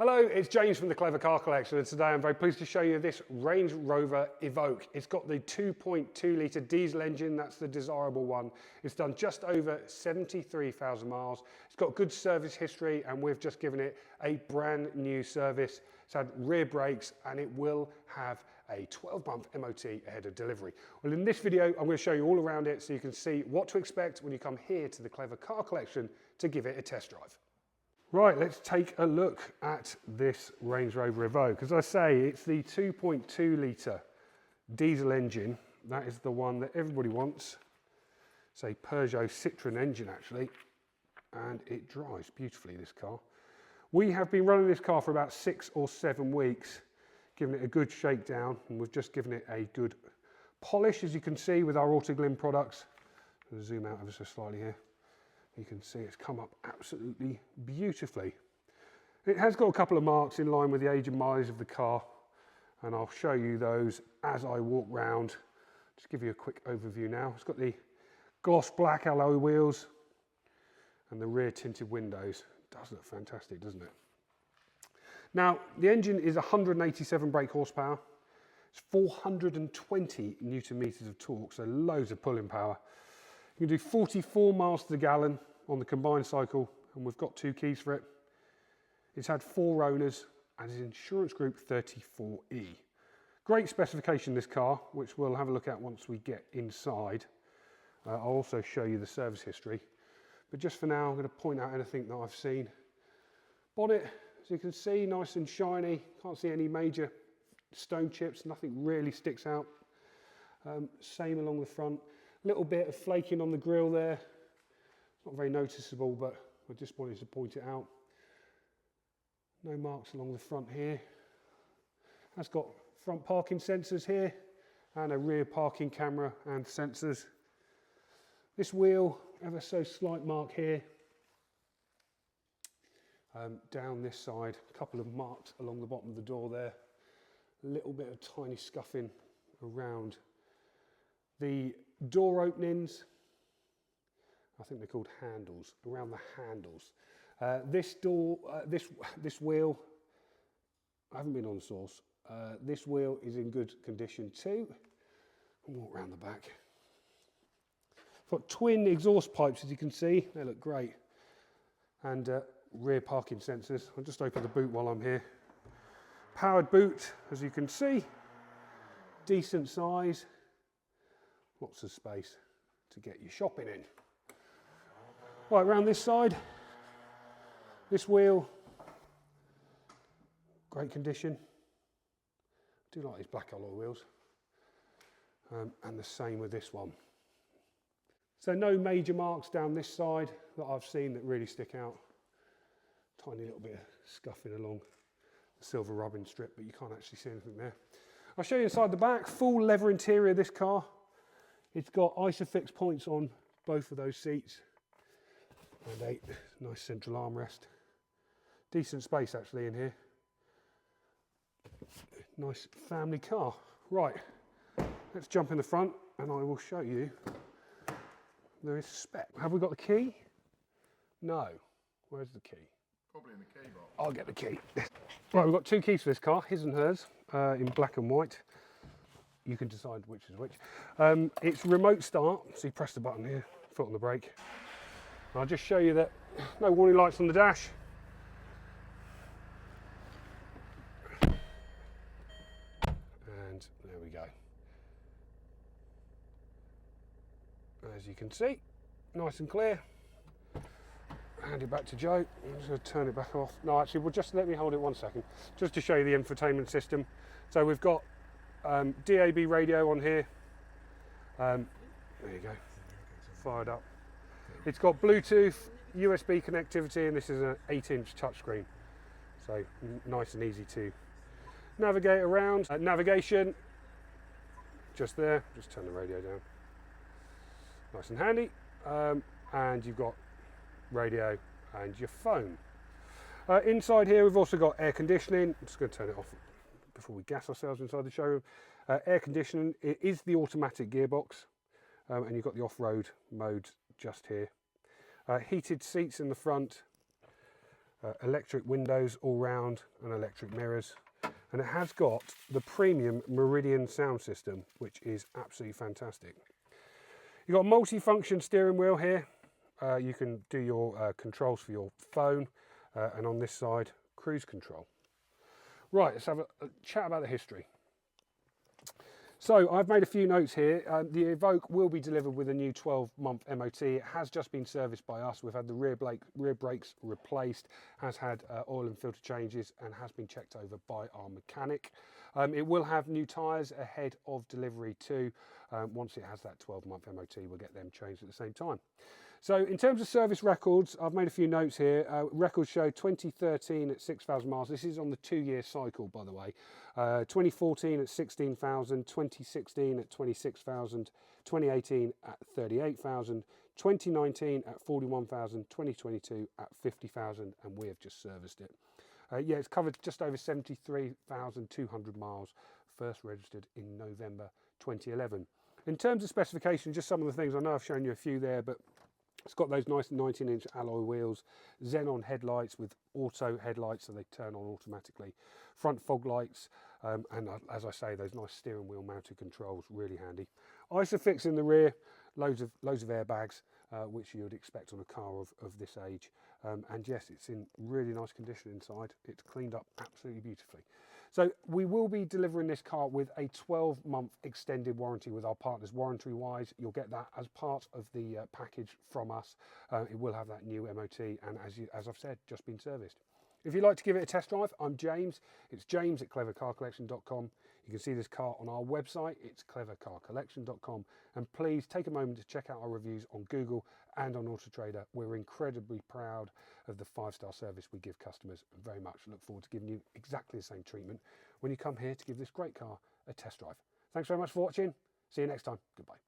Hello, it's James from the Clever Car Collection, and today I'm very pleased to show you this Range Rover Evoque. It's got the 2.2-litre diesel engine, that's the desirable one. It's done just over 73,000 miles. It's got good service history, and we've just given it a brand new service. It's had rear brakes, and it will have a 12-month MOT ahead of delivery. Well, in this video, I'm going to show you all around it so you can see what to expect when you come here to the Clever Car Collection to give it a test drive. Right, let's take a look at this Range Rover Evoque. As I say, it's the 2.2-litre diesel engine. That is the one that everybody wants. It's a Peugeot Citroën engine, actually, and it drives beautifully, this car. We have been running this car for about 6 or 7 weeks, giving it a good shakedown, and we've just given it a good polish, as you can see, with our Auto-Glym products. I'll zoom out ever so slightly here. You can see it's come up absolutely beautifully. It has got a couple of marks in line with the age and mileage of the car, and I'll show you those as I walk round. Just give you a quick overview now. It's got the gloss black alloy wheels and the rear tinted windows. It does look fantastic, doesn't it? Now, the engine is 187 brake horsepower. It's 420 newton meters of torque, so loads of pulling power. You can do 44 miles to the gallon on the combined cycle, and we've got 2 keys for it. It's had 4 owners and is insurance group 34E. Great specification, this car, which we'll have a look at once we get inside. I'll also show you the service history. But just for now, I'm going to point out anything that I've seen. Bonnet, as you can see, nice and shiny. Can't see any major stone chips. Nothing really sticks out. Same along the front. Little bit of flaking on the grille there. It's not very noticeable, but I just wanted to point it out. No marks along the front here. That's got front parking sensors here and a rear parking camera and sensors. This wheel, ever so slight mark here. Down this side, a couple of marks along the bottom of the door there. A little bit of tiny scuffing around the door openings. I think they're called handles, around the handles. This door, this wheel, I haven't been on the source. This wheel is in good condition too. I'll walk around the back. Got twin exhaust pipes, as you can see. They look great. And rear parking sensors. I'll just open the boot while I'm here. Powered boot, as you can see. Decent size. Lots of space to get your shopping in. Right, around this side, this wheel, great condition. I do like these black alloy wheels. And the same with this one. So no major marks down this side that I've seen that really stick out. Tiny little bit of scuffing along the silver rubbing strip, but you can't actually see anything there. I'll show you inside the back. Full leather interior, this car. It's got ISOFIX points on both of those seats and a nice central armrest. Decent space actually in here. Nice family car. Right, let's jump in the front and I will show you. There is Spec. Have we got the key? No. Where's the key? Probably in the key box. I'll get the key. Right, we've got 2 keys for this car, his and hers, in black and white. You can decide which is which. It's remote start, so you press the button here, foot on the brake. I'll just show you that no warning lights on the dash. And there we go. As you can see, nice and clear. Hand it back to Joe. I'm just going to turn it back off. No, actually, well, just let me hold it 1 second, just to show you the infotainment system. So we've got DAB radio on here. There you go, fired up. It's got Bluetooth, USB connectivity, and this is an 8-inch touchscreen. So nice and easy to navigate around. Navigation, just there, just turn the radio down. Nice and handy. And you've got radio and your phone. Inside here we've also got air conditioning. I'm just going to turn it off before we gas ourselves inside the showroom. Air conditioning, it is the automatic gearbox, and you've got the off-road mode just here. Heated seats in the front, electric windows all round and electric mirrors. And it has got the premium Meridian sound system, which is absolutely fantastic. You've got a multi-function steering wheel here. You can do your controls for your phone, and on this side, cruise control. Right, let's have a chat about the history. So I've made a few notes here. The Evoque will be delivered with a new 12-month MOT. It has just been serviced by us. We've had the rear brakes replaced, has had oil and filter changes, and has been checked over by our mechanic. It will have new tyres ahead of delivery too. Once it has that 12-month MOT, we'll get them changed at the same time. So in terms of service records, I've made a few notes here. Records show 2013 at 6,000 miles. This is on the 2-year cycle, by the way. 2014 at 16,000, 2016 at 26,000, 2018 at 38,000, 2019 at 41,000, 2022 at 50,000, and we have just serviced it. Yeah, it's covered just over 73,200 miles, first registered in November 2011. In terms of specification, just some of the things, I know I've shown you a few there, but it's got those nice 19-inch alloy wheels, Xenon headlights with auto headlights, so they turn on automatically, front fog lights, and as I say, those nice steering wheel mounted controls, really handy. ISOFIX in the rear, loads of airbags, which you would expect on a car of this age. And yes, it's in really nice condition inside. It's cleaned up absolutely beautifully. So we will be delivering this car with a 12-month extended warranty with our partners WarrantyWise. You'll get that as part of the package from us. It will have that new MOT, and as I've said, just been serviced. If you'd like to give it a test drive, I'm James. It's James at clevercarcollection.com. You can see this car on our website. It's clevercarcollection.com. And please take a moment to check out our reviews on Google and on Auto Trader. We're incredibly proud of the 5-star service we give customers, and very much look forward to giving you exactly the same treatment when you come here to give this great car a test drive. Thanks very much for watching. See you next time. Goodbye.